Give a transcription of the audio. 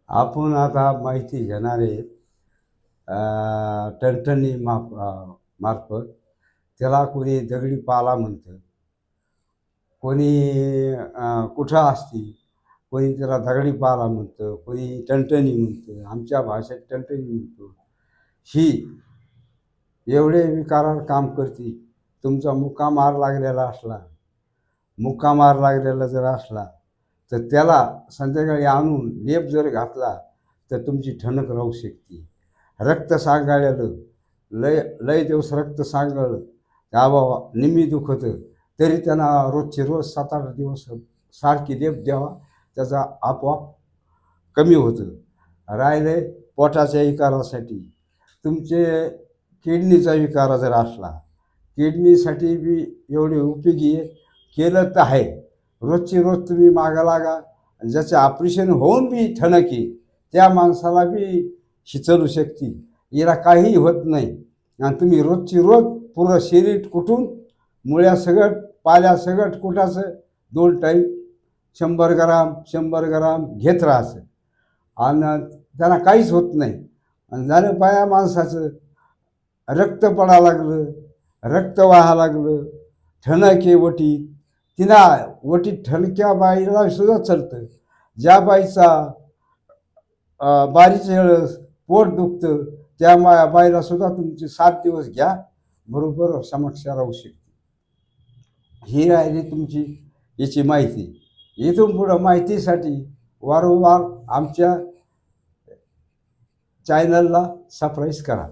आपण आता माहिती घेणारे टणटणी मार्फत त्याला कोणी दगडी पाला म्हणतं, कोणी कुठं असती, कोणी त्याला दगडी पाला म्हणतं, कोणी टणटणी म्हणतं, आमच्या भाषेत टणटणी म्हणतो. ही एवढे विकारावर काम करते. तुमचा मुक्का मार लागलेला जर असला तर त्याला संध्याकाळी आणून लेप जर घातला तर तुमची ठणक राहू शकते. रक्त सांगाळलं, लय लय दिवस रक्त सांगाळलं, बाबा निम्मी दुखतं, तरी त्यांना रोजचे रोज 7-8 दिवस सारखी लेप द्यावा, त्याचा आपोआप कमी होतं. राहिले पोटाच्या विकारासाठी, तुमचे किडनीचा विकार जर असला, किडनीसाठी बी एवढे उपयोगी आहे. केलं तर आहे, रोजची रोज तुम्ही मागं लागा. ज्याचे ऑपरेशन होऊन बी ठणकी त्या माणसाला बी ही चलू शकते, हिला काहीही होत नाही. आणि तुम्ही रोजची रोज पुरं शरीर कुठून मुळ्यासगट पाल्यासगट कुठाचं 2 टाईम 100 ग्राम घेत राहायचं आणि त्यांना काहीच होत नाही. आणि झालं पाया माणसाचं रक्त पडा लागलं, रक्त वाहा लागलं, ठणके वटीत, तिला वटीत ठणक्या बाईला सुद्धा चालतं. ज्या बाईचा बारीच्या वेळेस पोट दुखतं त्या बाईला सुद्धा तुमचे 7 दिवस घ्या, बरोबर समस्या राहू शकते. ही राहिली तुमची याची माहिती. इथून पुढं माहितीसाठी वारंवार आमच्या चॅनलला सबस्क्राईब करा.